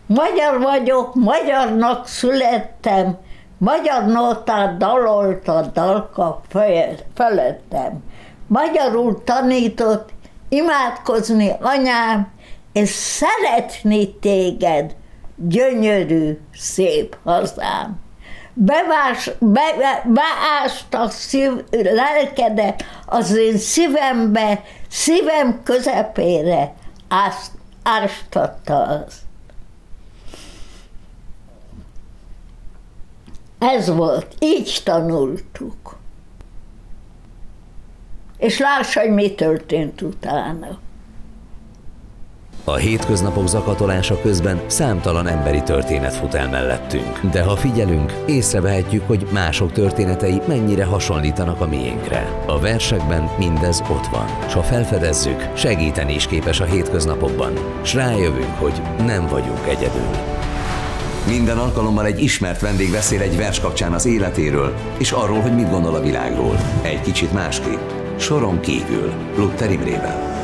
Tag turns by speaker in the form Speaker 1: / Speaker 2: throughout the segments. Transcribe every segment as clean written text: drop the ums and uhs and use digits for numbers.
Speaker 1: Magyar vagyok, magyarnak születtem, magyar nótát dalolt a dalka felettem. Magyarul tanított imádkozni anyám, és szeretni téged, gyönyörű, szép hazám. Beásta lelkedet az én szívembe, szívem közepére ástatta azt. Ez volt, így tanultuk. És láss, hogy mi történt utána.
Speaker 2: A hétköznapok zakatolása közben számtalan emberi történet fut el mellettünk. De ha figyelünk, észrevehetjük, hogy mások történetei mennyire hasonlítanak a miénkre. A versekben mindez ott van, s ha felfedezzük, segíteni is képes a hétköznapokban, s rájövünk, hogy nem vagyunk egyedül.
Speaker 3: Minden alkalommal egy ismert vendég beszél egy vers kapcsán az életéről, és arról, hogy mit gondol a világról. Egy kicsit másképp, soron kívül, Luther Imrével.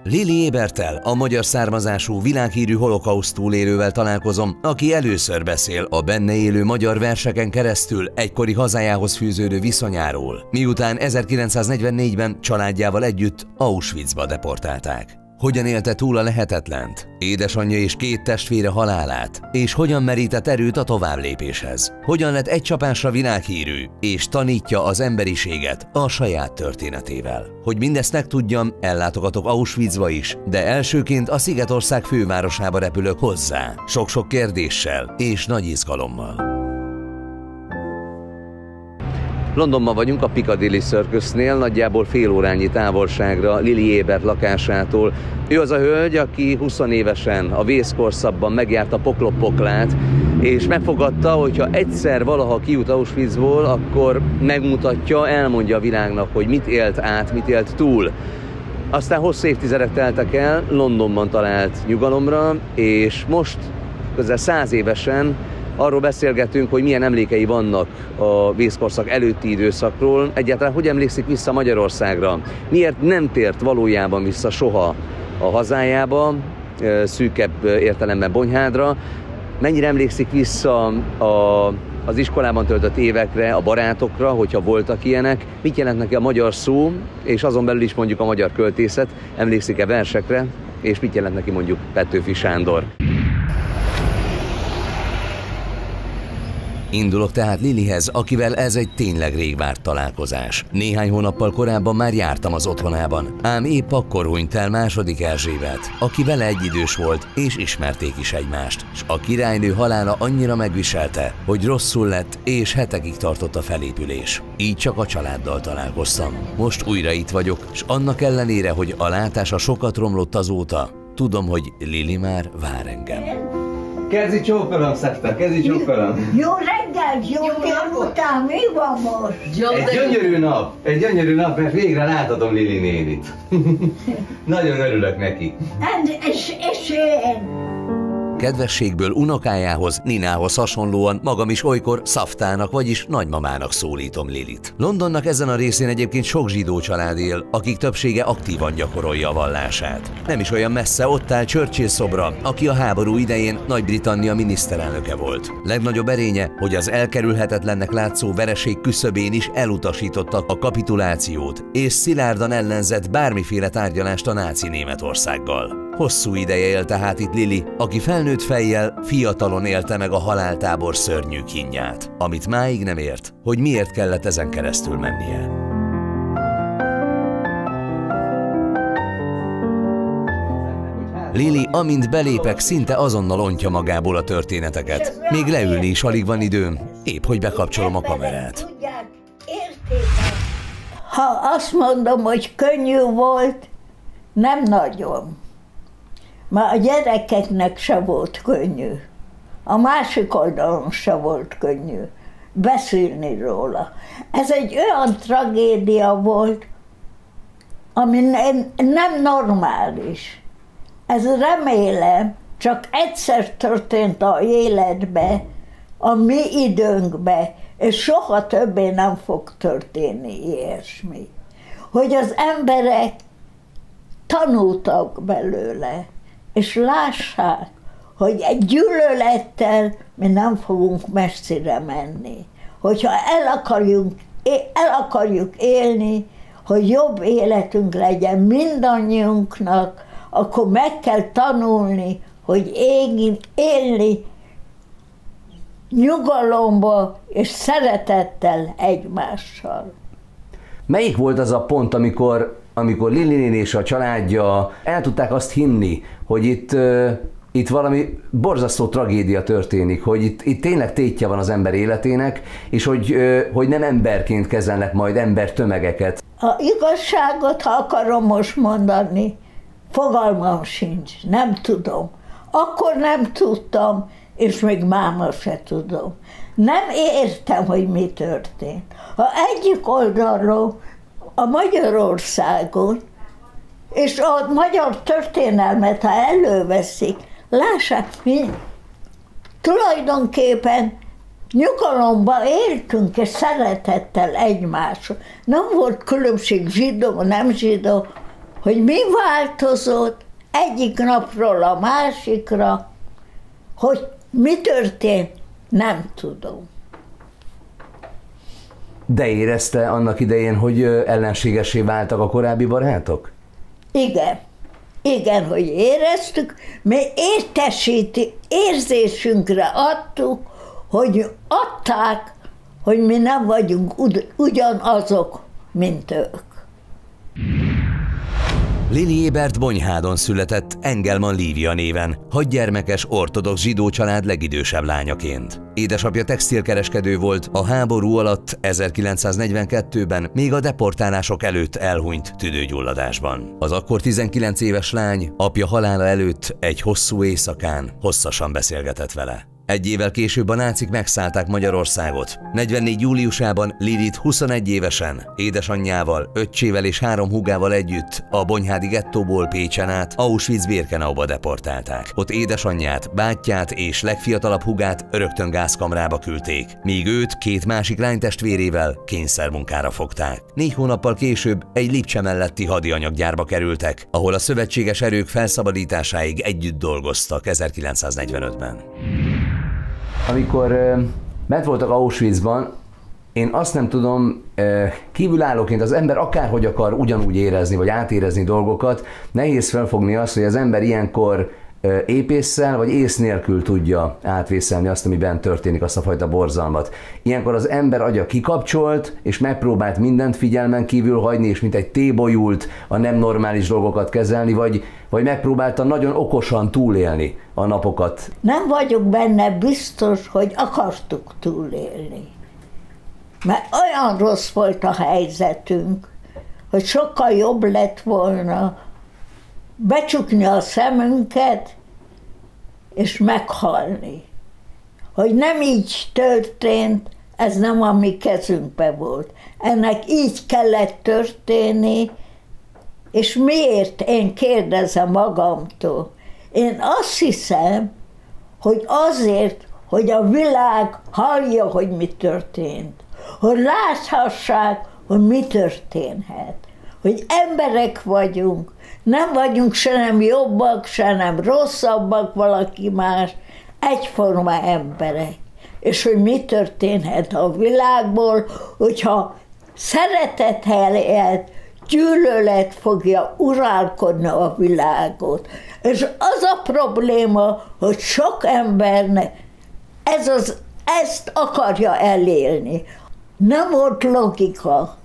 Speaker 2: Lili Éberttel, a magyar származású világhírű holokauszt túlélővel találkozom, aki először beszél a benne élő magyar verseken keresztül egykori hazájához fűződő viszonyáról, miután 1944-ben családjával együtt Auschwitzba deportálták. Hogyan élte túl a lehetetlent, édesanyja és két testvére halálát, és hogyan merített erőt a továbblépéshez. Hogyan lett egy csapásra világhírű, és tanítja az emberiséget a saját történetével. Hogy mindezt megtudjam, ellátogatok Auschwitzba is, de elsőként a Szigetország fővárosába repülök hozzá, sok-sok kérdéssel és nagy izgalommal. Londonban vagyunk, a Piccadilly Circusnél, nagyjából fél órányi távolságra Lili Ébert lakásától. Ő az a hölgy, aki 20 évesen a vészkorszakban megjárta Poklot-Poklát, és megfogadta, hogyha egyszer valaha kijut Auschwitzból, akkor megmutatja, elmondja a világnak, hogy mit élt át, mit élt túl. Aztán hosszú évtizedek teltek el, Londonban talált nyugalomra, és most közel 100 évesen arról beszélgetünk, hogy milyen emlékei vannak a vészkorszak előtti időszakról, egyáltalán hogy emlékszik vissza Magyarországra, miért nem tért valójában vissza soha a hazájába, szűkebb értelemben Bonyhádra, mennyire emlékszik vissza az iskolában töltött évekre, a barátokra, hogyha voltak ilyenek, mit jelent neki a magyar szó, és azon belül is mondjuk a magyar költészet, emlékszik-e versekre, és mit jelent neki mondjuk Petőfi Sándor. Indulok tehát Lilihez, akivel ez egy tényleg rég várt találkozás. Néhány hónappal korábban már jártam az otthonában, ám épp akkor hunyt el II. Erzsébet, aki vele egyidős volt, és ismerték is egymást. S a királynő halála annyira megviselte, hogy rosszul lett, és hetekig tartott a felépülés. Így csak a családdal találkoztam. Most újra itt vagyok, s annak ellenére, hogy a látása sokat romlott azóta, tudom, hogy Lili már vár engem.
Speaker 3: Kezdj csókolom, Szekta, kezdj csókolom.
Speaker 1: Jó reggelt, jó délután, mi van most?
Speaker 3: Egy gyönyörű nap, mert végre láthatom Lili nénit. Nagyon örülök neki.
Speaker 1: És én?
Speaker 2: Kedvességből unokájához, Ninához hasonlóan magam is olykor Szaftának, vagyis nagymamának szólítom Lilit. Londonnak ezen a részén egyébként sok zsidó család él, akik többsége aktívan gyakorolja a vallását. Nem is olyan messze ott áll Churchill szobra, aki a háború idején Nagy-Britannia miniszterelnöke volt. Legnagyobb erénye, hogy az elkerülhetetlennek látszó vereség küszöbén is elutasítottak a kapitulációt, és szilárdan ellenzett bármiféle tárgyalást a náci Németországgal. Hosszú ideje él tehát itt Lili, aki felnőtt fejjel fiatalon élte meg a haláltábor szörnyű kínját, amit máig nem ért, hogy miért kellett ezen keresztül mennie. Lili, amint belépek, szinte azonnal ontja magából a történeteket. Még leülni is alig van időm, épp hogy bekapcsolom a kamerát.
Speaker 1: Ha azt mondom, hogy könnyű volt, nem nagyon. Már a gyerekeknek se volt könnyű. A másik oldalon se volt könnyű beszélni róla. Ez egy olyan tragédia volt, ami nem normális. Ez remélem csak egyszer történt a életbe, a mi időnkbe, és soha többé nem fog történni ilyesmi. Hogy az emberek tanultak belőle, és lássák, hogy egy gyűlölettel mi nem fogunk messzire menni. Hogyha el akarjuk élni, hogy jobb életünk legyen mindannyiunknak, akkor meg kell tanulni, hogy élni nyugalomba és szeretettel egymással.
Speaker 2: Melyik volt az a pont, amikor Lili néni és a családja el tudták azt hinni, hogy itt valami borzasztó tragédia történik, hogy itt tényleg tétje van az ember életének, és hogy nem emberként kezelnek majd embertömegeket?
Speaker 1: A igazságot, ha akarom most mondani, fogalmam sincs, nem tudom. Akkor nem tudtam, és még máma se tudom. Nem értem, hogy mi történt. Ha egyik oldalról a Magyarországon, és a magyar történelmet, ha előveszik, lássák, mi tulajdonképpen nyugalomban éltünk, és szeretettel egymásra. Nem volt különbség zsidó, nem zsidó, hogy mi változott egyik napról a másikra, hogy mi történt, nem tudom.
Speaker 2: De érezte annak idején, hogy ellenségesé váltak a korábbi barátok?
Speaker 1: Igen. Igen, hogy éreztük, mi érzésünkre adtuk, hogy adták, hogy mi nem vagyunk ugyanazok, mint ők.
Speaker 3: Lili Ébert Bonyhádon született Engelman Lívia néven, 6 gyermekes ortodox zsidó család legidősebb lányaként. Édesapja textilkereskedő volt, a háború alatt 1942-ben, még a deportálások előtt elhunyt tüdőgyulladásban. Az akkor 19 éves lány apja halála előtt egy hosszú éjszakán hosszasan beszélgetett vele. Egy évvel később a nácik megszállták Magyarországot. 44. júliusában Lilit 21 évesen, édesanyjával, öccsével és 3 húgával együtt a bonyhádi gettóból Pécsen át Auschwitz-Birkenauba deportálták. Ott édesanyját, bátyját és legfiatalabb húgát rögtön gázkamrába küldték, míg őt 2 másik lánytestvérével kényszermunkára fogták. 4 hónappal később egy Lipcse melletti hadianyaggyárba kerültek, ahol a szövetséges erők felszabadításáig együtt dolgoztak 1945-ben.
Speaker 2: Amikor bent voltak Auschwitzban, én azt nem tudom, kívülállóként az ember akárhogy akar ugyanúgy érezni, vagy átérezni dolgokat, nehéz felfogni azt, hogy az ember ilyenkor épésszel, vagy ész nélkül tudja átvészelni azt, ami bent történik, azt a fajta borzalmat. Ilyenkor az ember agya kikapcsolt, és megpróbált mindent figyelmen kívül hagyni, és mint egy tébolyult a nem normális dolgokat kezelni, vagy megpróbálta nagyon okosan túlélni a napokat.
Speaker 1: Nem vagyok benne biztos, hogy akartuk túlélni. Mert olyan rossz volt a helyzetünk, hogy sokkal jobb lett volna becsukni a szemünket, és meghalni. Hogy nem így történt, ez nem a mi kezünkbe volt. Ennek így kellett történni, és miért, én kérdezem magamtól. Én azt hiszem, hogy azért, hogy a világ hallja, hogy mi történt. Hogy láthassák, hogy mi történhet. Hogy emberek vagyunk, nem vagyunk se nem jobbak, se nem rosszabbak valaki más, egyforma emberek. És hogy mi történhet a világból, hogyha szeretet helyett gyűlölet fogja uralkodni a világot. És az a probléma, hogy sok embernek ezt akarja elélni. Nem volt logika.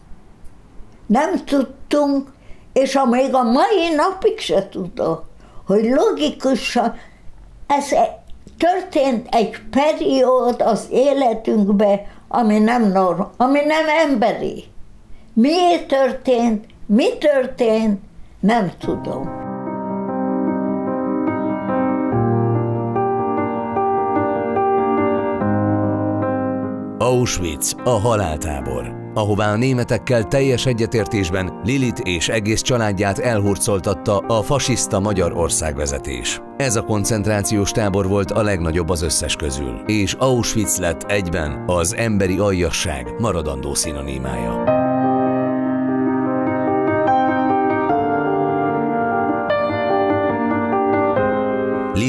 Speaker 1: Nem tudtunk, és még a mai napig se tudok, hogy logikusan ez történt egy periód az életünkben, ami nem emberi. Miért történt, mi történt, nem tudom.
Speaker 3: Auschwitz, a haláltábor, ahová a németekkel teljes egyetértésben Lilit és egész családját elhurcoltatta a fasiszta magyar országvezetés. Ez a koncentrációs tábor volt a legnagyobb az összes közül, és Auschwitz lett egyben az emberi aljasság maradandó szinonimája.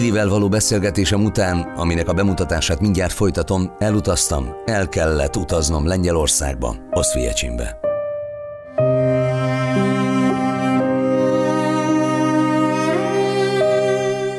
Speaker 3: Lilivel való beszélgetésem után, aminek a bemutatását mindjárt folytatom, elutaztam, el kellett utaznom Lengyelországba, Osztviecsimbe.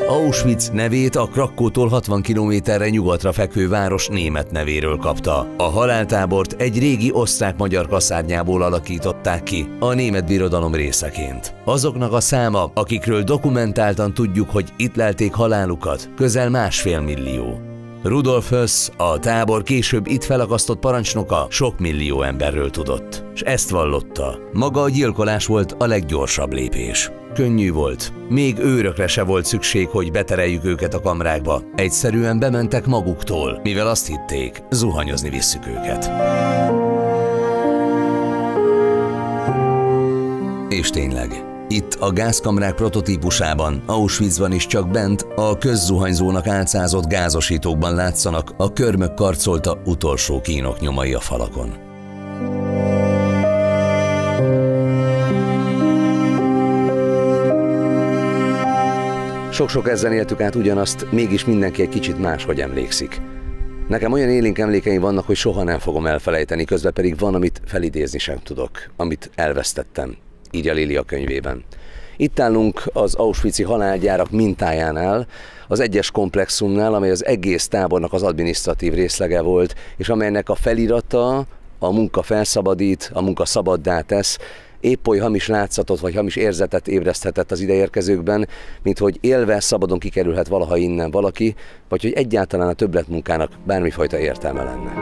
Speaker 3: Auschwitz nevét a Krakótól 60 kilométerre nyugatra fekvő város német nevéről kapta. A haláltábort egy régi osztrák-magyar kaszárnyából alakították ki, a német birodalom részeként. Azoknak a száma, akikről dokumentáltan tudjuk, hogy itt lelték halálukat, közel 1,5 millió. Rudolf Höss, a tábor később itt felakasztott parancsnoka, sok millió emberről tudott, és ezt vallotta. Maga a gyilkolás volt a leggyorsabb lépés. Könnyű volt. Még őrökre se volt szükség, hogy betereljük őket a kamrákba. Egyszerűen bementek maguktól, mivel azt hitték, zuhanyozni visszük őket. És tényleg, itt a gázkamrák prototípusában, Auschwitzban is csak bent, a közzuhanyzónak álcázott gázosítókban látszanak a körmök karcolta utolsó kínok nyomai a falakon. Sok-sok ezzel éltük át ugyanazt, mégis mindenki egy kicsit máshogy emlékszik. Nekem olyan élénk emlékeim vannak, hogy soha nem fogom elfelejteni, közben pedig van, amit felidézni sem tudok, amit elvesztettem, így a Lili a könyvében. Itt állunk az auschwitzi halálgyárak mintájánál, az egyes komplexumnál, amely az egész tábornak az adminisztratív részlege volt, és amelynek a felirata a munka felszabadít, a munka szabaddá tesz, épp oly hamis látszatot vagy hamis érzetet ébreszthetett az ideérkezőkben, mint hogy élve szabadon kikerülhet valaha innen valaki, vagy hogy egyáltalán a többletmunkának bármifajta értelme lenne.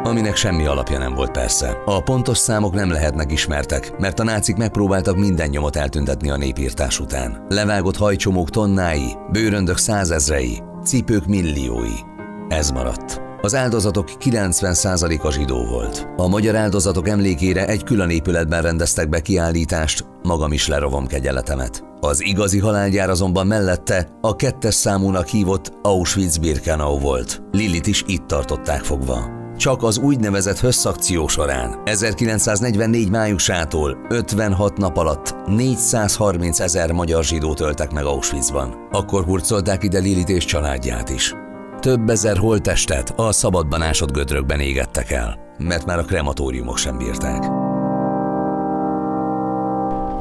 Speaker 3: Aminek semmi alapja nem volt persze. A pontos számok nem lehetnek ismertek, mert a nácik megpróbáltak minden nyomot eltüntetni a népírtás után. Levágott hajcsomók tonnái, bőröndök százezrei, cipők milliói. Ez maradt. Az áldozatok 90%-a zsidó volt. A magyar áldozatok emlékére egy külön épületben rendeztek be kiállítást, magam is lerovom kegyeletemet. Az igazi halálgyár azonban mellette a 2-es számúnak hívott Auschwitz-Birkenau volt. Lilit is itt tartották fogva. Csak az úgynevezett Höss akció során 1944 májusától 56 nap alatt 430 000 magyar zsidót öltek meg Auschwitzban. Akkor hurcolták ide Lilit és családját is. Több ezer holttestet a szabadban ásott gödrökben égettek el, mert már a krematóriumok sem bírták.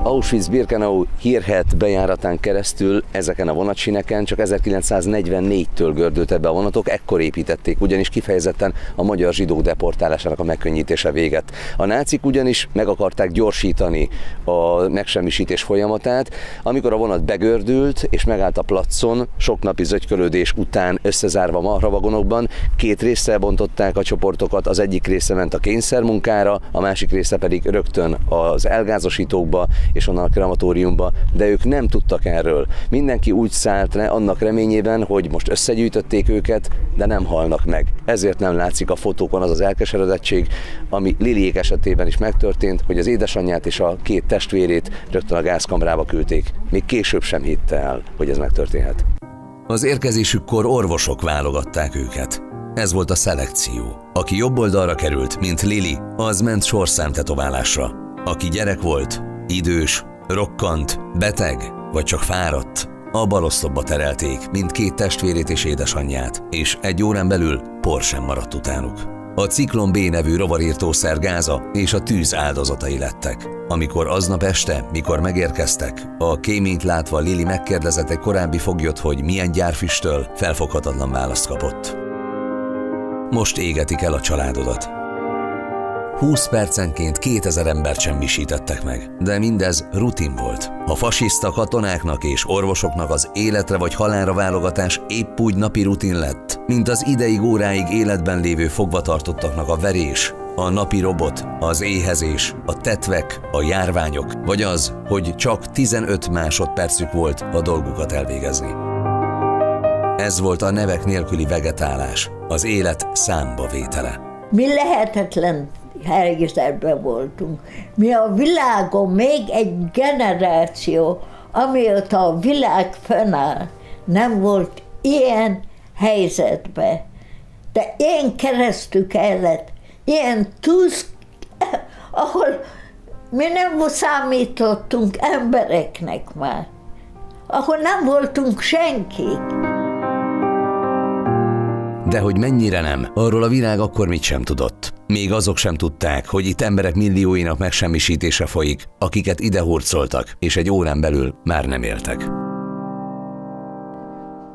Speaker 3: Auschwitz-Birkenau hírhedt bejáratán keresztül ezeken a vonatsineken csak 1944-től gördültek be a vonatok, ekkor építették ugyanis kifejezetten a magyar zsidók deportálásának a megkönnyítése véget. A nácik ugyanis meg akarták gyorsítani a megsemmisítés folyamatát, amikor a vonat begördült és megállt a placon, sok napi zögykölődés után összezárva marhavagonokban, 2 részre bontották a csoportokat, az egyik része ment a kényszermunkára, a másik része pedig rögtön az elgázosítókba, és onnan a krematóriumba, de ők nem tudtak erről. Mindenki úgy szállt le annak reményében, hogy most összegyűjtötték őket, de nem halnak meg. Ezért nem látszik a fotókon az az elkeseredettség, ami Liliék esetében is megtörtént, hogy az édesanyját és a 2 testvérét rögtön a gázkamrába küldték. Még később sem hitte el, hogy ez megtörténhet. Az érkezésükkor orvosok válogatták őket. Ez volt a szelekció. Aki jobb oldalra került, mint Lili, az ment sorszámtetoválásra. Aki gyerek volt, idős, rokkant, beteg, vagy csak fáradt, a baloszlopba terelték mindkét testvérét és édesanyját, és 1 órán belül por sem maradt utánuk. A Ciklon B nevű rovarírtószer gáza és a tűz áldozatai lettek. Amikor aznap este, mikor megérkeztek, a kéményt látva Lili megkérdezett egy korábbi foglyot, hogy milyen gyárfüsttől, felfoghatatlan választ kapott. Most égetik el a családodat. 20 percenként 2000 embert semmisítettek meg, de mindez rutin volt. A fasiszta katonáknak és orvosoknak az életre vagy halálra válogatás épp úgy napi rutin lett, mint az ideig óráig életben lévő fogvatartottaknak a verés, a napi robot, az éhezés, a tetvek, a járványok, vagy az, hogy csak 15 másodpercük volt a dolgukat elvégezni. Ez volt a nevek nélküli vegetálás, az élet számba vétele.
Speaker 1: Mi lehetetlen helyzetben voltunk. Mi a világon még egy generáció, amióta a világ fönnáll, nem volt ilyen helyzetben. De ilyen keresztül kellett, ilyen túsz, ahol mi nem számítottunk embereknek már. ahol nem voltunk senki.
Speaker 3: De hogy mennyire nem, arról a világ akkor mit sem tudott. Még azok sem tudták, hogy itt emberek millióinak megsemmisítése folyik, akiket ide hurcoltak, és egy órán belül már nem éltek.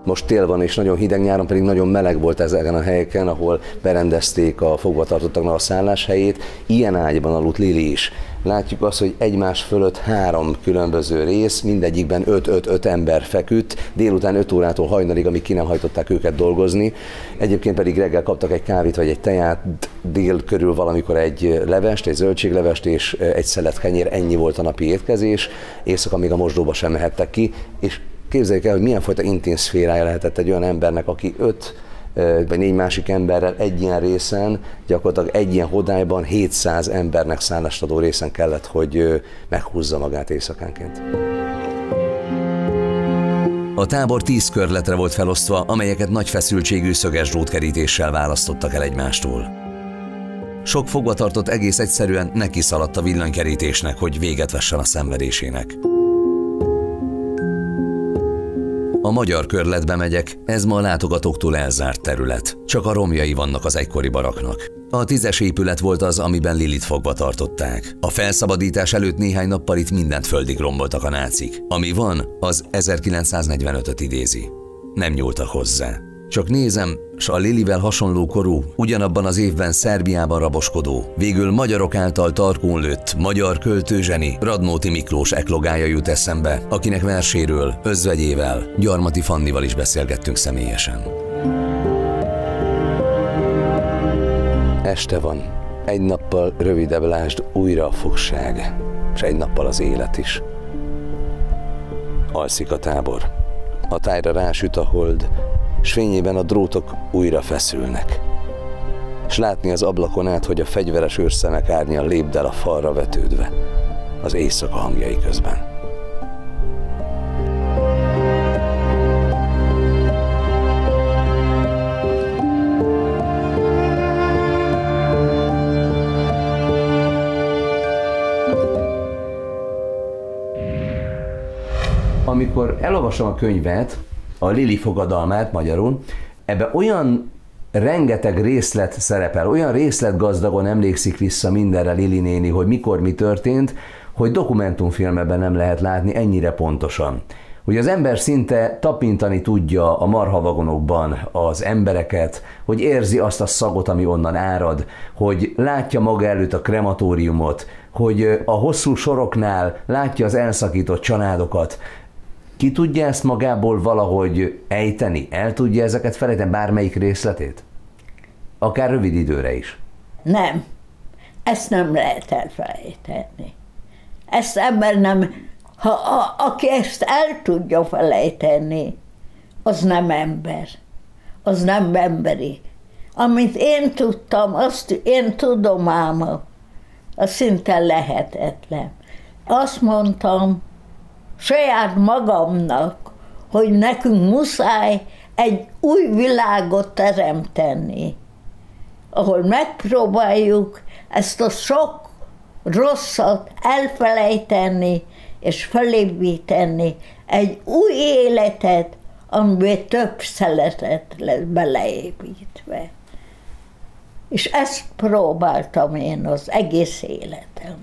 Speaker 3: Most tél van, és nagyon hideg, nyáron pedig nagyon meleg volt ezeken a helyeken, ahol berendezték a fogvatartottaknak a szálláshelyét. Ilyen ágyban aludt Lili is. Látjuk azt, hogy egymás fölött 3 különböző rész, mindegyikben 5 ember feküdt, délután 5 órától hajnalig, amíg ki nem hajtották őket dolgozni. Egyébként pedig reggel kaptak egy kávét vagy egy teját, dél körül valamikor egy levest, egy zöldséglevest és egy szelet kenyér, ennyi volt a napi étkezés. Éjszaka még a mosdóba sem mehettek ki, és képzeljük el, hogy milyen fajta intim szférája lehetett egy olyan embernek, aki 5 vagy 4 másik emberrel egy ilyen részen, gyakorlatilag egy ilyen hodályban 700 embernek szállást adó részen kellett, hogy meghúzza magát éjszakánként. A tábor 10 körletre volt felosztva, amelyeket nagy feszültségű szöges drótkerítéssel választottak el egymástól. Sok fogvatartott egész egyszerűen nekiszaladt a villanykerítésnek, hogy véget vessen a szenvedésének. A magyar körletbe megyek, ez ma a látogatóktól elzárt terület. Csak a romjai vannak az egykori baraknak. A 10-es épület volt az, amiben Lilit fogva tartották. A felszabadítás előtt néhány nappal itt mindent földig romboltak a nácik. Ami van, az 1945-öt idézi. Nem nyúltak hozzá. Csak nézem, s a Lilivel hasonló korú, ugyanabban az évben Szerbiában raboskodó, végül magyarok által tarkón lőtt magyar költőzseni Radnóti Miklós eklogája jut eszembe, akinek verséről, özvegyével, Gyarmati Fannival is beszélgettünk személyesen.
Speaker 2: Este van. Egy nappal rövidebb, lásd, újra a fogság, és egy nappal az élet is. Alszik a tábor. A tájra rásüt a hold, s fényében a drótok újra feszülnek. S látni az ablakon át, hogy a fegyveres őrszemek árnya lépdel a falra vetődve, az éjszaka hangjai közben. Amikor elolvasom a könyvet, a Lili fogadalmát magyarul, ebbe olyan rengeteg részlet szerepel, olyan részletgazdagon emlékszik vissza mindenre Lili néni, hogy mikor mi történt, hogy dokumentumfilmben nem lehet látni ennyire pontosan. Hogy az ember szinte tapintani tudja a marhavagonokban az embereket, hogy érzi azt a szagot, ami onnan árad, hogy látja maga előtt a krematóriumot, hogy a hosszú soroknál látja az elszakított családokat. Ki tudja ezt magából valahogy ejteni? El tudja ezeket felejteni, bármelyik részletét? Akár rövid időre is.
Speaker 1: Nem. Ezt nem lehet elfelejteni. Ezt ember nem... Aki ezt el tudja felejteni, az nem ember. Az nem emberi. Amit én tudtam, azt én tudom ám, az szinte lehetetlen. Azt mondtam saját magamnak, hogy nekünk muszáj egy új világot teremteni, ahol megpróbáljuk ezt a sok rosszat elfelejteni és felépíteni egy új életet, amiben több szeretet lesz beleépítve. És ezt próbáltam én az egész életemben.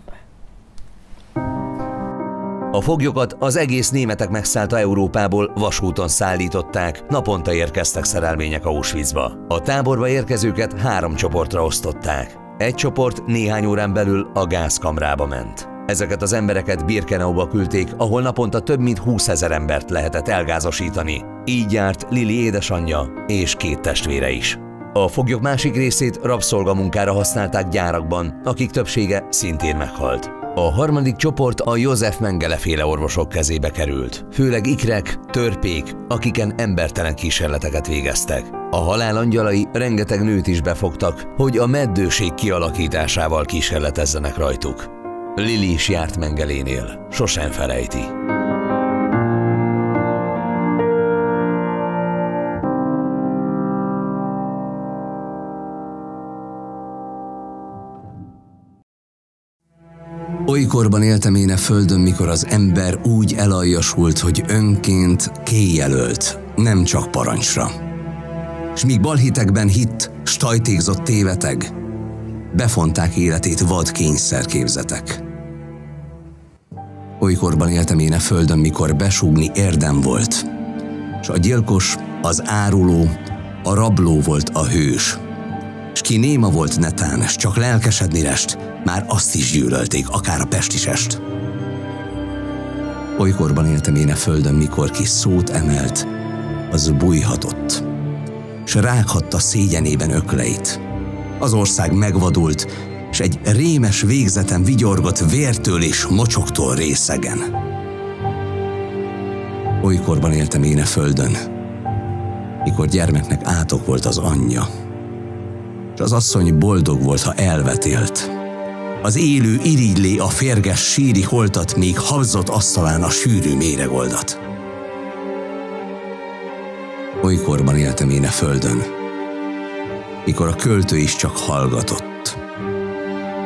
Speaker 3: A foglyokat az egész németek megszállta Európából vasúton szállították, naponta érkeztek szerelmények Auschwitzba. A táborba érkezőket 3 csoportra osztották. Egy csoport néhány órán belül a gázkamrába ment. Ezeket az embereket Birkenauba küldték, ahol naponta több mint 20 000 embert lehetett elgázosítani. Így járt Lili édesanyja és 2 testvére is. A foglyok másik részét rabszolgamunkára használták gyárakban, akik többsége szintén meghalt. A harmadik csoport a József Mengele féle orvosok kezébe került. Főleg ikrek, törpék, akiken embertelen kísérleteket végeztek. A halál angyalai rengeteg nőt is befogtak, hogy a meddőség kialakításával kísérletezzenek rajtuk. Lili is járt Mengelénél, sosem felejti. Olykorban éltem én a földön, mikor az ember úgy elaljasult, hogy önként kéjelölt, nem csak parancsra. S míg balhitekben hitt, s tajtékzott téveteg, befonták életét vad kényszerképzetek. Olykorban éltem én a földön, mikor besúgni érdem volt, s a gyilkos, az áruló, a rabló volt a hős. S ki néma volt netán, s csak lelkesedni rest, már azt is gyűlölték, akár a pestisest. Olykorban éltem én a földön, mikor ki szót emelt, az bújhatott, s rághatta szégyenében ökleit. Az ország megvadult, s egy rémes végzeten vigyorgott vértől és mocsoktól részegen. Olykorban éltem én a földön, mikor gyermeknek átok volt az anyja, és az asszony boldog volt, ha elvetélt. Az élő irigylé a férges síri holtat, míg habzott asztalán a sűrű méregoldat. Olykorban éltem én a földön, mikor a költő is csak hallgatott,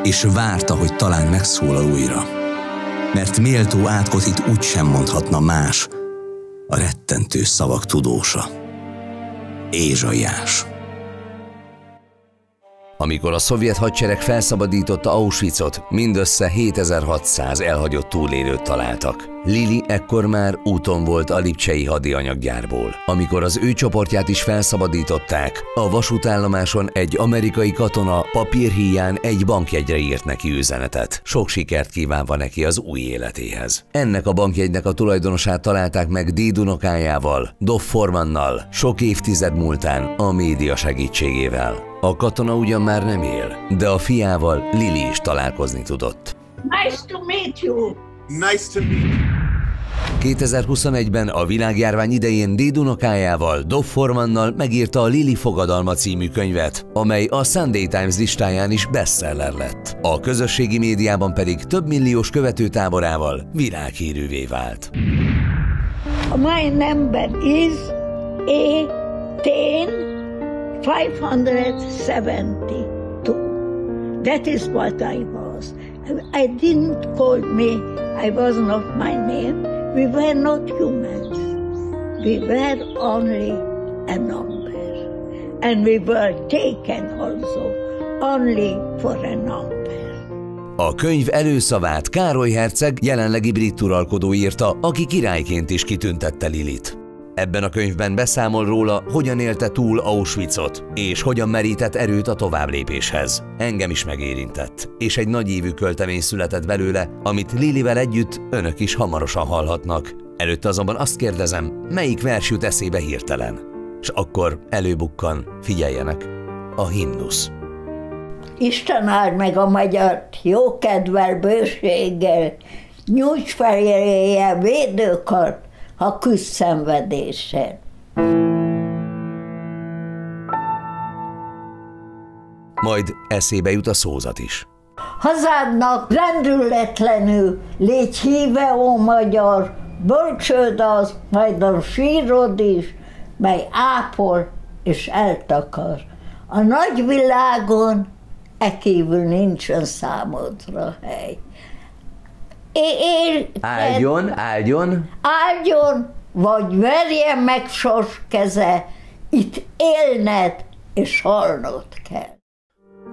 Speaker 3: és várta, hogy talán megszólal újra, mert méltó átkotit úgysem mondhatna más, a rettentő szavak tudósa, Ézsaiás. Amikor a szovjet hadsereg felszabadította Auschwitzot, mindössze 7600 elhagyott túlélőt találtak. Lili ekkor már úton volt a lipcsei hadianyaggyárból. Amikor az ő csoportját is felszabadították, a vasútállomáson egy amerikai katona papírhíján egy bankjegyre írt neki üzenetet. Sok sikert kívánva neki az új életéhez. Ennek a bankjegynek a tulajdonosát találták meg dédunokájával, Dov Formannal, sok évtized múltán a média segítségével. A katona ugyan már nem él, de a fiával, Lili is találkozni tudott.
Speaker 1: Nice to meet you.
Speaker 4: Nice to meet you.
Speaker 3: 2021-ben a világjárvány idején dédunokájával, Dov Formannal megírta a Lili fogadalma című könyvet, amely a Sunday Times listáján is bestseller lett. A közösségi médiában pedig több milliós követőtáborával világhírűvé vált.
Speaker 1: My number is A10-572. That is what I was. I didn't call me, I was not my name. We were not humans. We were only a number. And we were taken also only for a number.
Speaker 3: A könyv előszavát Károly herceg, jelenlegi brit uralkodó írta, aki királyként is kitüntette Lilit. Ebben a könyvben beszámol róla, hogyan élte túl Auschwitzot, és hogyan merített erőt a továbblépéshez. Engem is megérintett, és egy nagyívű költemény született belőle, amit Lilivel együtt önök is hamarosan hallhatnak. Előtte azonban azt kérdezem, melyik vers jut eszébe hirtelen? És akkor előbukkan, figyeljenek, a himnusz.
Speaker 1: Isten áld meg a magyart jókedvel, bőséggel, nyújts feléje védőkart, ha küzd szenvedéssel.
Speaker 3: Majd eszébe jut a szózat is.
Speaker 1: Hazádnak rendületlenül légy híve, ó magyar, bölcsőd az, majd a sírod is, mely ápol és eltakar. A nagy világon e kívül nincsen számodra hely.
Speaker 2: Áldjon, áldjon.
Speaker 1: Áldjon, vagy verje meg sors keze, itt élned és halnod kell.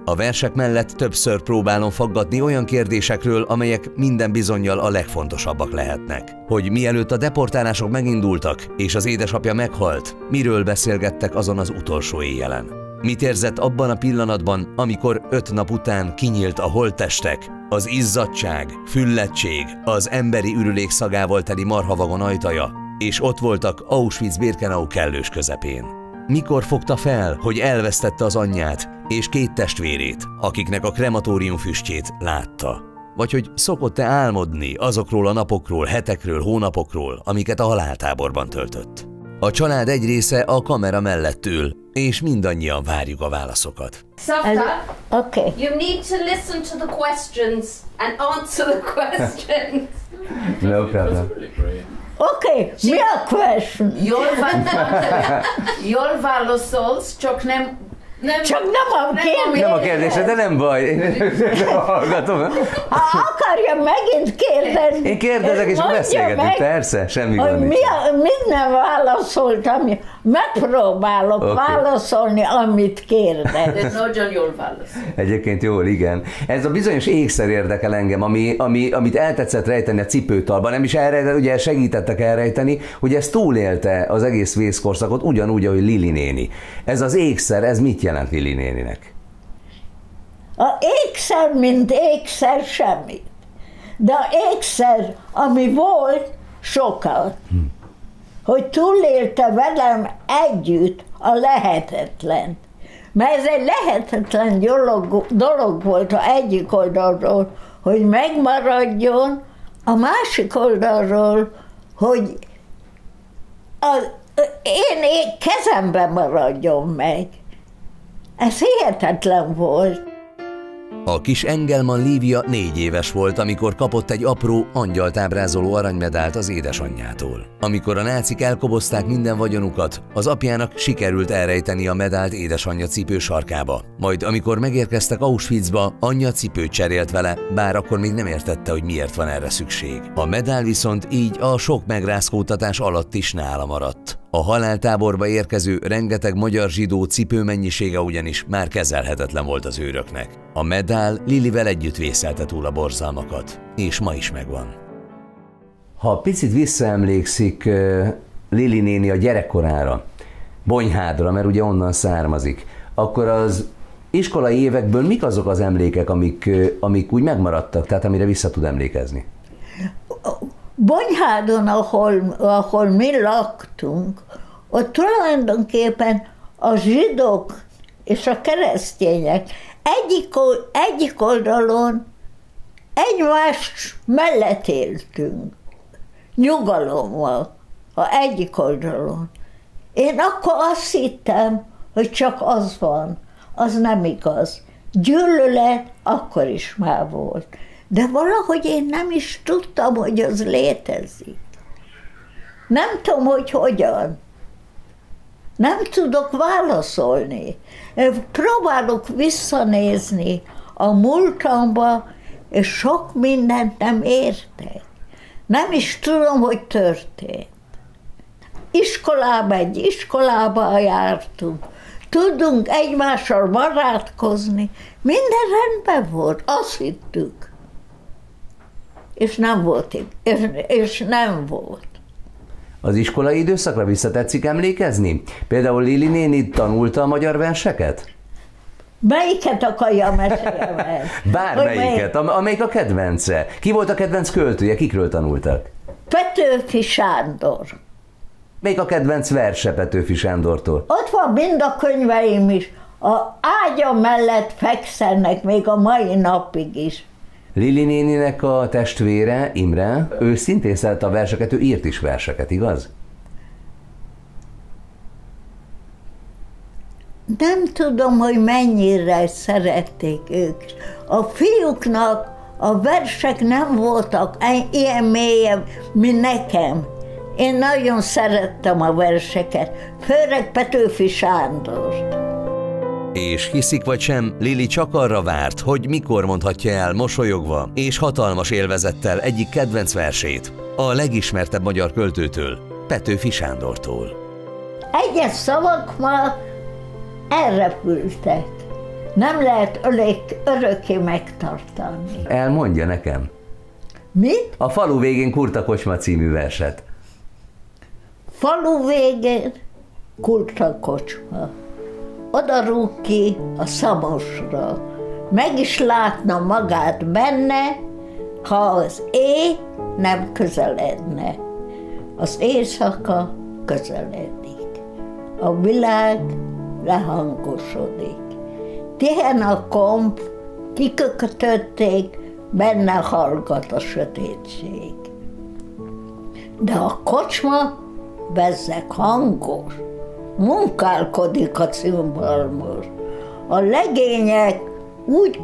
Speaker 3: A versek mellett többször próbálom faggatni olyan kérdésekről, amelyek minden bizonnyal a legfontosabbak lehetnek. Hogy mielőtt a deportálások megindultak, és az édesapja meghalt, miről beszélgettek azon az utolsó éjjelen. Mit érzett abban a pillanatban, amikor 5 nap után kinyílt a holttestek, az izzadtság, fülledtség, az emberi ürülék szagával teli marhavagon ajtaja, és ott voltak Auschwitz-Birkenau kellős közepén. Mikor fogta fel, hogy elvesztette az anyját és 2 testvérét, akiknek a krematórium füstjét látta? Vagy hogy szokott-e álmodni azokról a napokról, hetekről, hónapokról, amiket a haláltáborban töltött? A család egy része a kamera mellett ül, és mindannyian várjuk a válaszokat.
Speaker 5: Savta,
Speaker 1: Okay.
Speaker 5: you need to listen to the questions and answer the questions.
Speaker 2: No problem.
Speaker 1: Okay, mi a question?
Speaker 6: Jól válaszolsz, csak nem
Speaker 1: Csak nem a kérdés.
Speaker 2: Nem a kérdése, de nem baj. Én hallgatom.
Speaker 1: Ha akarja megint kérdezni.
Speaker 2: Én kérdezek, és beszélgetünk, persze, semmi gond nincs.
Speaker 1: Mit nem válaszoltam, megpróbálok válaszolni, amit kérdez.
Speaker 5: Nagyon jól válaszol.
Speaker 2: Egyébként jól, igen. Ez a bizonyos ékszer érdekel engem, amit eltetszett rejteni a cipőtalban, nem is elrejteni, ugye segítettek elrejteni, hogy ez túlélte az egész vészkorszakot, ugyanúgy, ahogy Lili néni. Ez az ékszer, ez mit jelent Lili néninek?
Speaker 1: A ékszer, mint ékszer, semmit. De a ékszer, ami volt, sokat. Hogy túlélte velem együtt a lehetetlen. Mert ez egy lehetetlen dolog volt a egyik oldalról, hogy megmaradjon, a másik oldalról, hogy én kezemben maradjon meg. Ez hihetetlen volt.
Speaker 3: A kis Engelman Lívia 4 éves volt, amikor kapott egy apró, angyalt ábrázoló aranymedált az édesanyjától. Amikor a nácik elkobozták minden vagyonukat, az apjának sikerült elrejteni a medált édesanyja cipő sarkába. Majd amikor megérkeztek Auschwitzba, anyja cipőt cserélt vele, bár akkor még nem értette, hogy miért van erre szükség. A medál viszont így a sok megrázkódtatás alatt is nála maradt. A haláltáborba érkező rengeteg magyar zsidó cipő mennyisége ugyanis már kezelhetetlen volt az őröknek. A medál Lilivel együtt vészelte túl a borzalmakat, és ma is megvan.
Speaker 2: Ha picit visszaemlékszik Lili néni a gyerekkorára, Bonyhádra, mert ugye onnan származik, akkor az iskolai évekből mik azok az emlékek, amik úgy megmaradtak, tehát amire vissza tud emlékezni?
Speaker 1: Bonyhádon, ahol mi laktunk, ott tulajdonképpen a zsidók és a keresztények egyik oldalon egymás mellett éltünk, nyugalommal, egyik oldalon. Én akkor azt hittem, hogy csak az van, az nem igaz. Gyűlölet akkor is már volt. De valahogy én nem is tudtam, hogy az létezik. Nem tudom, hogy hogyan. Nem tudok válaszolni. Próbálok visszanézni a múltamba, és sok mindent nem értek. Nem is tudom, hogy történt. Egy iskolába jártunk. Tudunk egymással barátkozni. Minden rendben volt, azt hittük. És nem volt.
Speaker 2: Az iskolai időszakra visszatetszik emlékezni? Például Lili néni tanulta a magyar verseket?
Speaker 1: Melyiket akarja mesélni?
Speaker 2: Bármelyiket, amelyik a kedvence. Ki volt a kedvenc költője, kikről tanultak?
Speaker 1: Petőfi Sándor.
Speaker 2: Melyik a kedvenc verse Petőfi Sándortól?
Speaker 1: Ott van mind a könyveim is. A ágya mellett fekszenek még a mai napig is.
Speaker 2: Lili néninek a testvére, Imre, ő szintén szerette a verseket, ő írt is verseket, igaz?
Speaker 1: Nem tudom, hogy mennyire szerették ők. A fiúknak a versek nem voltak ilyen mélyen, mint nekem. Én nagyon szerettem a verseket, főleg Petőfi Sándort.
Speaker 3: És hiszik vagy sem, Lili csak arra várt, hogy mikor mondhatja el mosolyogva és hatalmas élvezettel egyik kedvenc versét, a legismertebb magyar költőtől, Petőfi Sándortól.
Speaker 1: Egyes szavak már elrepültek. Nem lehet örökké megtartani.
Speaker 2: Elmondja nekem.
Speaker 1: Mit?
Speaker 2: A Falu végén Kurta kocsma című verset.
Speaker 1: Falu végén Kurta kocsma. Oda rúg ki a Szamosra. Meg is látna magát benne, ha az éj nem közeledne. Az éjszaka közeledik. A világ lehangosodik. Tihen a komp, kikötötték, benne hallgat a sötétség. De a kocsma bezzeg hangos, munkálkodik a cimbalmos. A legények úgy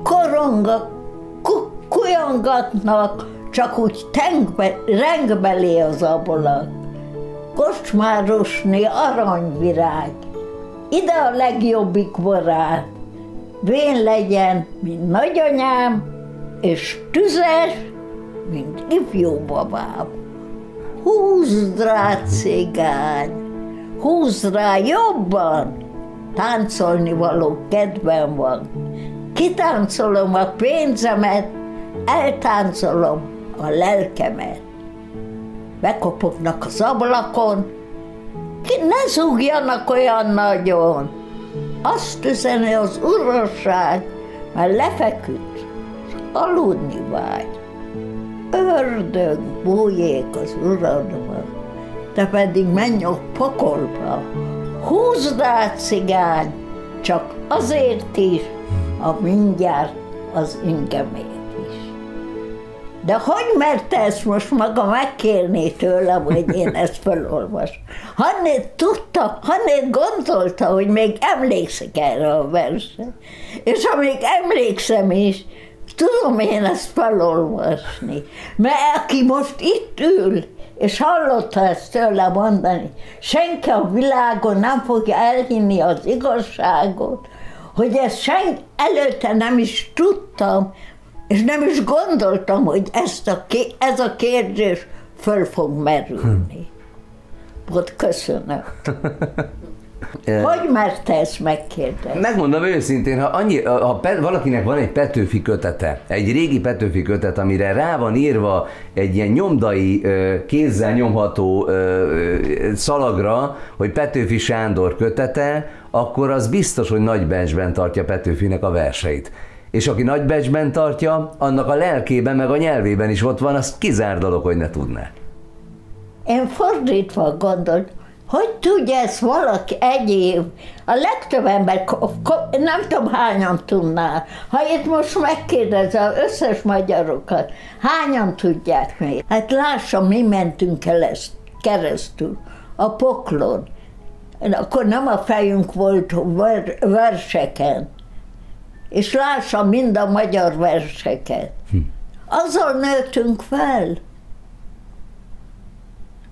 Speaker 1: kujongatnak, csak úgy rengbeli az ablak. Kocsmárosné aranyvirág, ide a legjobbik barát, vén legyen, mint nagyanyám, és tüzes, mint ifjú babám. Húzd rá, cigány, húzd rá jobban, táncolni való kedvem van. Kitáncolom a pénzemet, eltáncolom a lelkemet. Bekopognak az ablakon, ne zúgjanak olyan nagyon. Azt üzeni az urasság, mert lefeküdt, aludni vágy. Ördög bújék az uradba, te pedig menj a pokolba. Húzd rá, cigány, csak azért is, ha mindjárt az ingemét is. De hogy merte ezt most maga megkérni tőlem, hogy én ezt felolvasom? Hannét tudta, Hannét gondolta, hogy még emlékszik erre a versre. És amíg emlékszem is, tudom én ezt felolvasni. Mert aki most itt ül, és hallotta ezt tőle mondani, senki a világon nem fogja elhinni az igazságot, hogy ezt senki előtte nem is tudtam, és nem is gondoltam, hogy ez a kérdés föl fog merülni. Ott köszönöm. Hogy merte ezt megkérdezni?
Speaker 2: Megmondom őszintén, ha valakinek van egy Petőfi kötete, egy régi Petőfi kötet, amire rá van írva egy ilyen nyomdai, kézzel nyomható szalagra, hogy Petőfi Sándor kötete, akkor az biztos, hogy nagy becsben tartja Petőfinek a verseit. És aki nagy becsben tartja, annak a lelkében meg a nyelvében is ott van, az kizárt dolog, hogy ne tudná.
Speaker 1: Én fordítva gondoltam, hogy tudja ezt valaki egyéb? A legtöbb ember, nem tudom hányan tudná. Ha itt most megkérdezem az összes magyarokat, hányan tudják még? Hát lássam, mi mentünk keresztül a poklon. Akkor nem a fejünk volt verseken. És lássam mind a magyar verseket. Azzal nőttünk fel.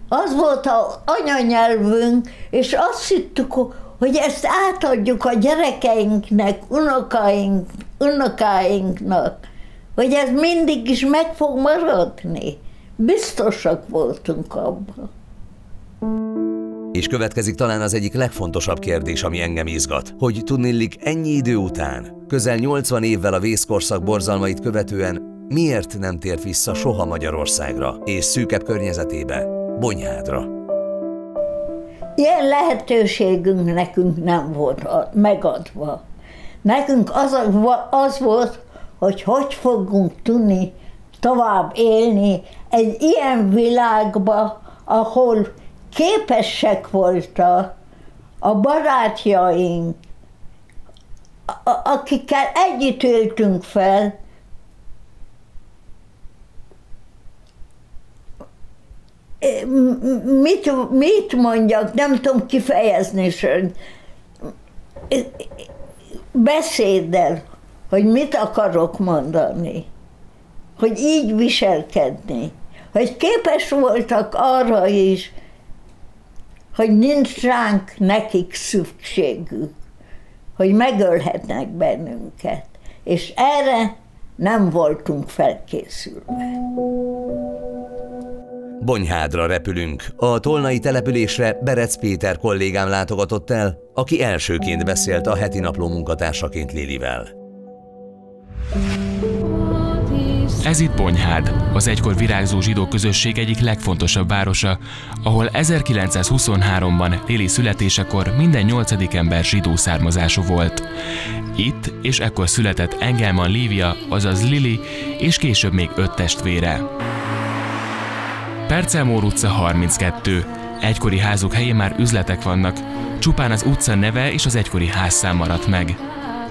Speaker 1: Az volt az anyanyelvünk, és azt hittük, hogy ezt átadjuk a gyerekeinknek, unokáinknak, hogy ez mindig is meg fog maradni. Biztosak voltunk abban.
Speaker 3: És következik talán az egyik legfontosabb kérdés, ami engem izgat, hogy tudnillik ennyi idő után, közel 80 évvel a vészkorszak borzalmait követően miért nem tért vissza soha Magyarországra és szűkebb környezetébe, Bonyhádra?
Speaker 1: Ilyen lehetőségünk nekünk nem volt megadva. Nekünk az volt, hogy fogunk tudni tovább élni egy ilyen világba, ahol képesek voltak a barátjaink, akikkel együtt éltünk fel, mit mondjak, nem tudom kifejezni, beszéddel, hogy mit akarok mondani, hogy így viselkedni, hogy képes voltak arra is, hogy nincs ránk nekik szükségük, hogy megölhetnek bennünket, és erre nem voltunk felkészülve.
Speaker 3: Bonyhádra repülünk. A tolnai településre Berec Péter kollégám látogatott el, aki elsőként beszélt a heti napló munkatársaként Lilivel.
Speaker 4: Ez itt Bonyhád, az egykor virágzó zsidó közösség egyik legfontosabb városa, ahol 1923-ban Lili születésekor minden 8. ember zsidó származású volt. Itt és ekkor született Engelman Lívia, azaz Lili, és később még 5 testvére. Percelmór utca 32. Egykori házuk helyén már üzletek vannak, csupán az utca neve és az egykori házszám maradt meg.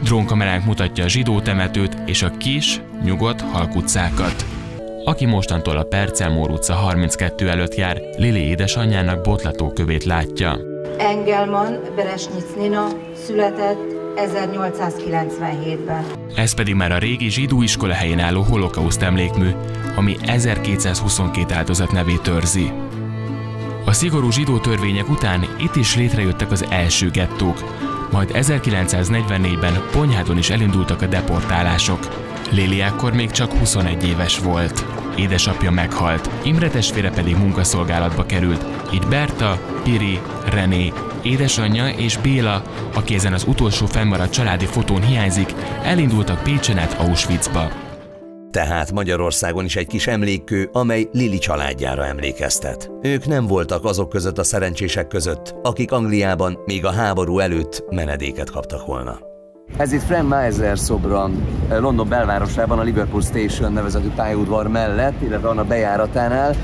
Speaker 4: Drónkameránk mutatja a zsidó temetőt és a kis, nyugodt halkutcákat. Aki mostantól a Percelmór utca 32 előtt jár, Lili édesanyjának botlatókövét látja.
Speaker 6: Engelman Beresnyic Nina született 1897-ben.
Speaker 4: Ez pedig már a régi zsidó iskola helyén álló holokauszt emlékmű, ami 1222 áldozat nevét őrzi. A szigorú zsidó törvények után itt is létrejöttek az első gettók. Majd 1944-ben Bonyhádon is elindultak a deportálások. Lili ekkor még csak 21 éves volt. Édesapja meghalt, Imre testvére pedig munkaszolgálatba került. Így Berta, Piri, René, édesanyja és Béla, aki ezen az utolsó fennmaradt családi fotón hiányzik, elindultak Pécsen át Auschwitzba.
Speaker 3: Tehát Magyarországon is egy kis emlékkő, amely Lili családjára emlékeztet. Ők nem voltak azok között a szerencsések között, akik Angliában még a háború előtt menedéket kaptak volna. Ez itt Frank Miser szobra London belvárosában, a Liverpool Station nevezetű pályaudvar mellett, illetve annak bejáratánál.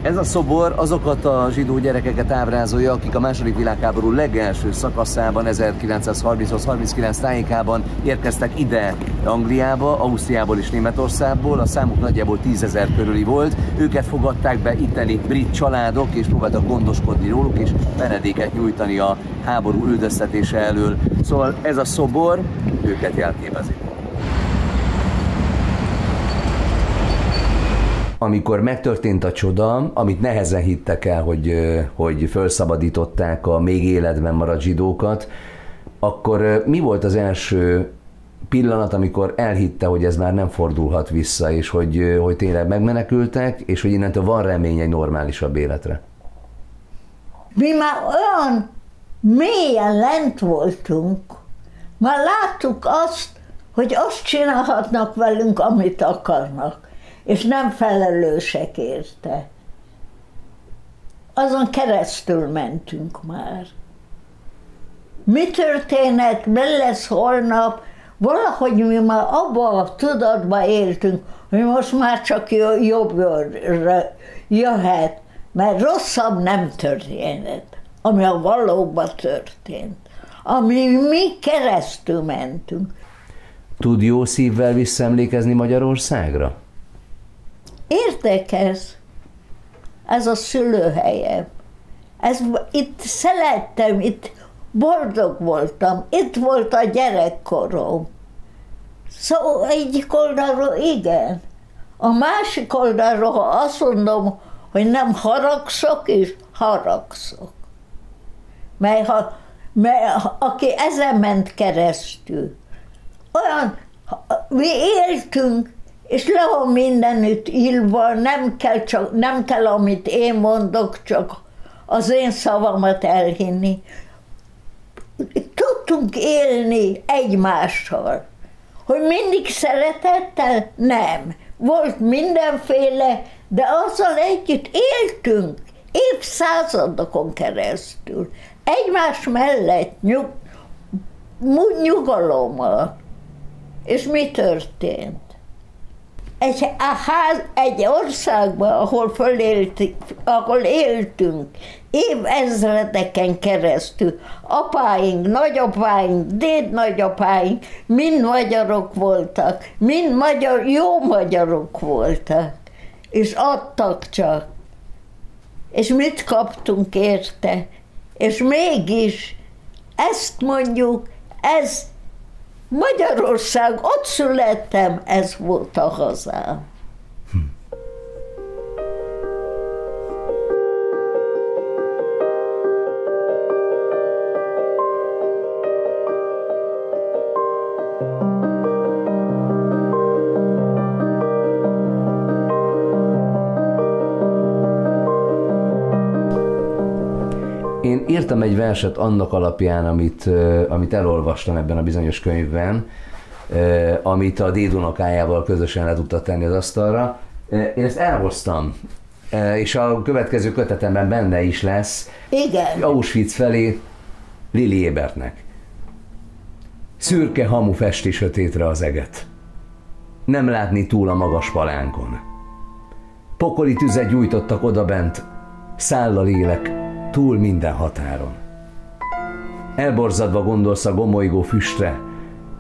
Speaker 3: Ez a szobor azokat a zsidó gyerekeket ábrázolja, akik a II. Világháború legelső szakaszában, 1938-39 tájékában érkeztek ide Angliába, Ausztriából és Németországból. A számuk nagyjából 10 000 körüli volt. Őket fogadták be itteni brit családok, és próbáltak gondoskodni róluk, és menedéket nyújtani a háború üldöztetése elől. Szóval ez a szobor őket jelképezi. Amikor megtörtént a csoda, amit nehezen hittek el, hogy felszabadították a még életben maradt zsidókat, akkor mi volt az első pillanat, amikor elhitte, hogy ez már nem fordulhat vissza, és hogy tényleg megmenekültek, és hogy innentől van remény egy normálisabb életre?
Speaker 1: Mi már olyan mélyen lent voltunk, már láttuk azt, hogy azt csinálhatnak velünk, amit akarnak, és nem felelősek érte. Azon keresztül mentünk már. Mi történet, mi lesz holnap, valahogy mi már abban a tudatban éltünk, hogy most már csak jobbra jöhet, mert rosszabb nem történhet, ami a valóban történt, ami mi keresztül mentünk.
Speaker 3: Tud jó szívvel visszaemlékezni Magyarországra?
Speaker 1: Érdekes, ez a szülőhelyem. Itt szerettem, itt boldog voltam, itt volt a gyerekkorom. Szóval egyik oldalról igen. A másik oldalról, ha azt mondom, hogy nem haragszok, és haragszok. Mert aki ezen ment keresztül, olyan, mi éltünk, és le van mindenütt írva, nem kell, amit én mondok, csak az én szavamat elhinni. Tudtunk élni egymással. Hogy mindig szeretettel? Nem. Volt mindenféle, de azzal együtt éltünk évszázadokon keresztül. Egymás mellett nyugalommal. És mi történt? Egy országban, ahol éltünk, évezredeken keresztül, apáink, nagyapáink, dédnagyapáink, mind magyarok voltak, mind jó magyarok voltak, és adtak csak. És mit kaptunk érte? És mégis ezt mondjuk, ez Magyarország, ott születtem, ez volt a hazám.
Speaker 3: Én írtam egy verset annak alapján, amit elolvastam ebben a bizonyos könyvben, amit a dédunokájával közösen le tudta tenni az asztalra. Én ezt elhoztam, és a következő kötetemben benne is lesz.
Speaker 1: Igen.
Speaker 3: Auschwitz felé Lili Ébertnek. Szürke hamu festi sötétre az eget. Nem látni túl a magas palánkon. Pokoli tüzet gyújtottak odabent, száll a lélek túl minden határon. Elborzadva gondolsz a gomolygó füstre,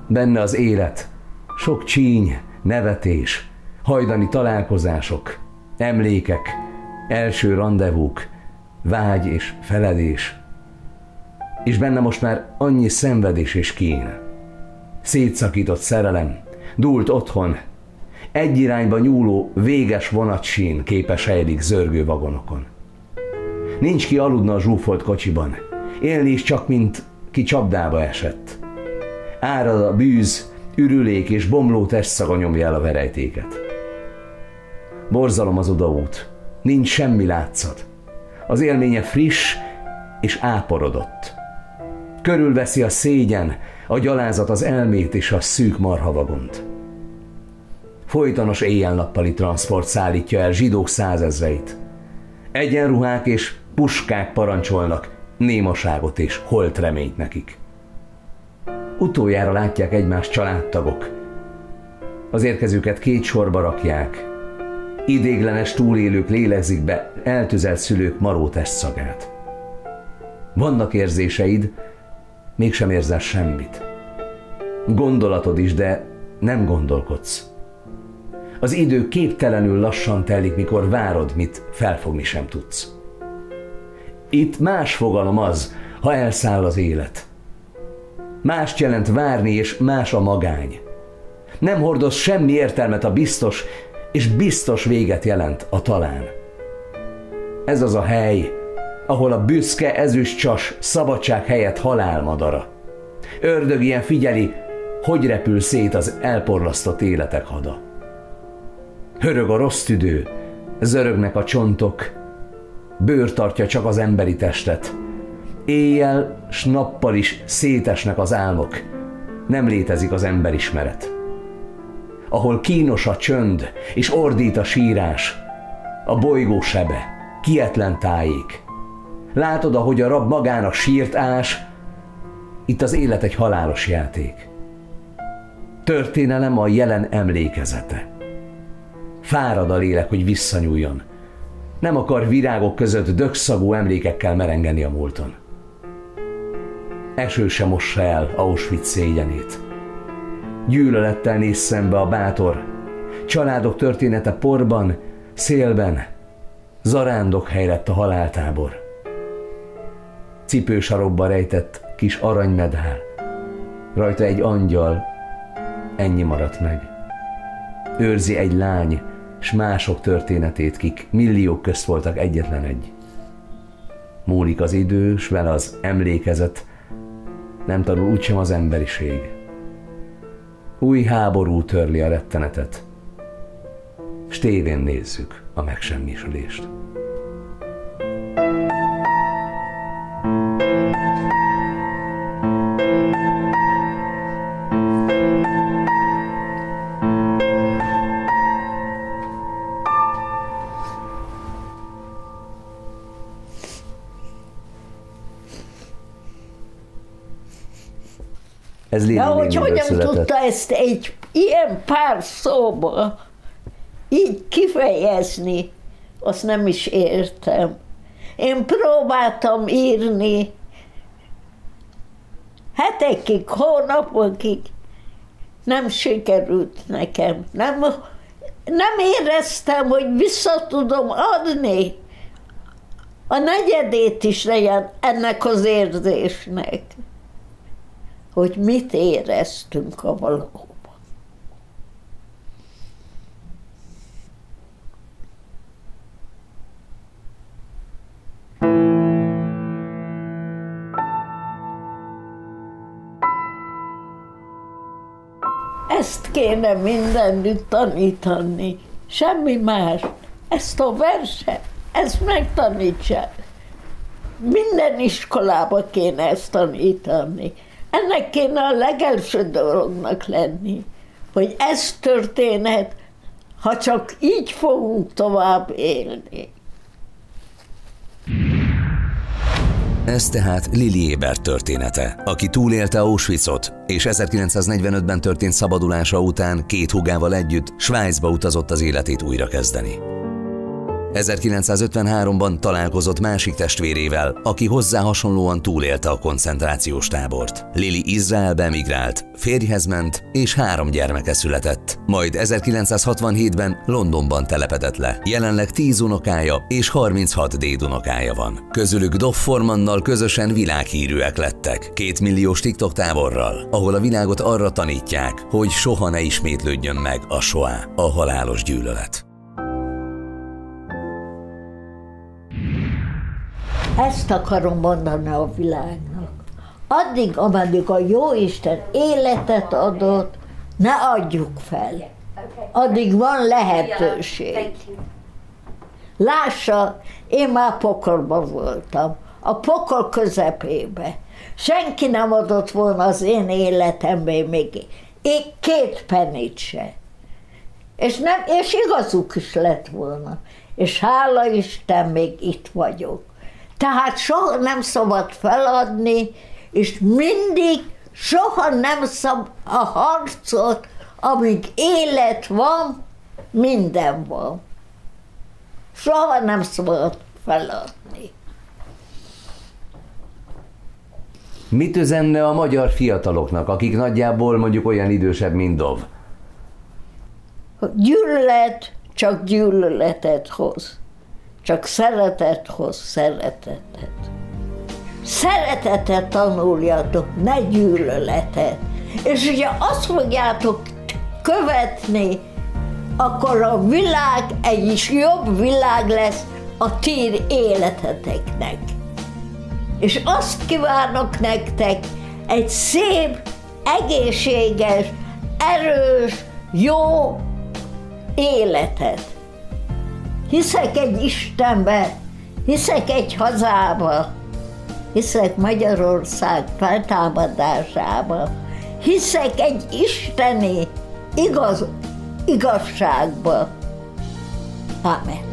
Speaker 3: benne az élet, sok csíny, nevetés, hajdani találkozások, emlékek, első randevúk, vágy és feledés, és benne most már annyi szenvedés és kín. Szétszakított szerelem, dúlt otthon, egy irányba nyúló véges vonatsín képes helylik zörgő vagonokon. Nincs ki aludna a zsúfolt kocsiban, élni is csak mint
Speaker 2: ki csapdába esett. Árad a bűz, ürülék és bomló testszaga nyomja el a verejtéket. Borzalom az odaút, nincs semmi látszat. Az élménye friss és áporodott. Körülveszi a szégyen, a gyalázat az elmét és a szűk marhavagont. Folytonos éjjel-nappali transport szállítja el zsidók százezreit. Egyenruhák és puskák parancsolnak némaságot és holt reményt nekik. Utoljára látják egymást családtagok. Az érkezőket két sorba rakják. Idéglenes túlélők lélegzik be eltüzelt szülők maró testszagát. Vannak érzéseid, mégsem érzel semmit. Gondolatod is, de nem gondolkodsz. Az idő képtelenül lassan telik, mikor várod, mit felfogni sem tudsz. Itt más fogalom az, ha elszáll az élet. Mást jelent várni, és más a magány. Nem hordoz semmi értelmet a biztos, és biztos véget jelent a talán. Ez az a hely, ahol a büszke ezüstcsas szabadság helyett halálmadara. Ördög ilyen figyeli, hogy repül szét az elporlasztott életek hada. Hörög a rossz tüdő, zörögnek a csontok, bőr tartja csak az emberi testet. Éjjel s nappal is szétesnek az álmok, nem létezik az emberismeret. Ahol kínos a csönd és ordít a sírás, a bolygó sebe, kietlen tájék. Látod, ahogy a rab magának sírt ás, itt az élet egy halálos játék. Történelem a jelen emlékezete. Fárad a lélek, hogy visszanyúljon. Nem akar virágok között dögszagú emlékekkel merengeni a múlton. Eső sem mossa el Auschwitz szégyenét. Gyűlölettel néz szembe a bátor, családok története porban, szélben, zarándokhely lett a haláltábor. Cipősarokba rejtett kis aranymedál, rajta egy angyal, ennyi maradt meg. Őrzi egy lány, s mások történetét, kik milliók közt voltak egyetlen egy. Múlik az idő, s vele az emlékezet, nem tanul úgysem az emberiség. Új háború törli a rettenetet, s tévén nézzük a megsemmisülést. Ez
Speaker 1: de hogy hogyan tudta ezt egy ilyen pár szóba így kifejezni, azt nem is értem. Én próbáltam írni hetekig, hónapokig, nem sikerült nekem. Nem éreztem, hogy vissza tudom adni a negyedét is legyen ennek az érzésnek, hogy mit éreztünk a valóban. Ezt kéne mindenütt tanítani, semmi más. Ezt a verset, ezt megtanítsák. Minden iskolába kéne ezt tanítani. Ennek kéne a legelső dolognak lenni, hogy ez történhet, ha csak így fogunk tovább élni.
Speaker 3: Ez tehát Lili Ébert története, aki túlélte Auschwitzot, és 1945-ben történt szabadulása után 2 húgával együtt Svájcba utazott az életét újrakezdeni. 1953-ban találkozott másik testvérével, aki hozzá hasonlóan túlélte a koncentrációs tábort. Lili Izraelbe emigrált, férjhez ment, és 3 gyermeke született. Majd 1967-ben Londonban telepedett le. Jelenleg 10 unokája és 36 dédunokája van. Közülük Dov Formannal közösen világhírűek lettek. 2 milliós TikTok táborral, ahol a világot arra tanítják, hogy soha ne ismétlődjön meg a soá, a halálos gyűlölet.
Speaker 1: Ezt akarom mondani a világnak. addig, ameddig a Jóisten életet adott, ne adjuk fel. Addig van lehetőség. Lássa, én már pokolban voltam, a pokol közepébe. Senki nem adott volna az én életemben még 2 pennit se. És igazuk is lett volna. És hála Isten, még itt vagyok. Tehát soha nem szabad feladni, és mindig soha nem szabad a harcot, amíg élet van, minden van. Soha nem szabad feladni.
Speaker 2: Mit üzenne a magyar fiataloknak, akik nagyjából mondjuk olyan idősebb, mint Dov?
Speaker 1: Gyűlölet csak gyűlöletet hoz. Csak szeretet hoz szeretetet. Szeretetet tanuljatok, ne gyűlöletet. És ugye azt fogjátok követni, akkor a világ egy jobb világ lesz a ti életeteknek. És azt kívánok nektek, egy szép, egészséges, erős, jó életet. Hiszek egy Istenbe, hiszek egy hazába, hiszek Magyarország feltámadásába, hiszek egy isteni igazságba. Amen.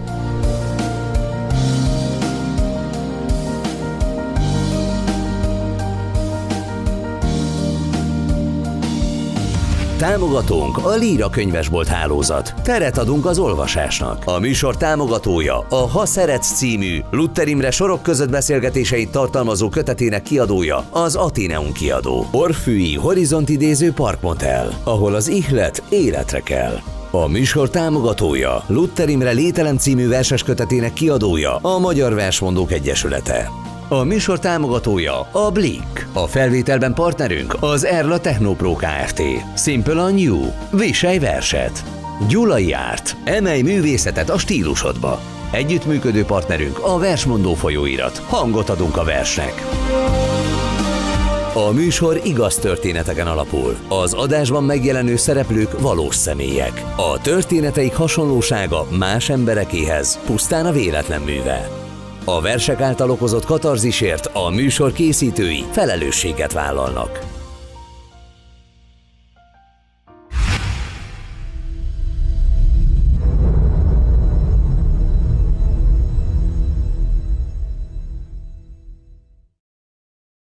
Speaker 3: Támogatónk a Líra könyvesbolt hálózat. Teret adunk az olvasásnak. A műsor támogatója a Ha Szeretsz című Luther Imre sorok között beszélgetéseit tartalmazó kötetének kiadója az Atheneum kiadó. Orfűi Horizont idéző Parkmotel, ahol az ihlet életre kell. A műsor támogatója Luther Imre Lételem című verses kötetének kiadója a Magyar Versmondók Egyesülete. A műsor támogatója a Blick. A felvételben partnerünk az Erla Technopro Kft. Simple a New. Viselj verset. Gyulai Art. Emelj művészetet a stílusodba. Együttműködő partnerünk a Versmondó folyóirat. Hangot adunk a versnek. A műsor igaz történeteken alapul. Az adásban megjelenő szereplők valós személyek. A történeteik hasonlósága más emberekéhez pusztán a véletlen műve. A versek által okozott katarzisért a műsor készítői felelősséget vállalnak.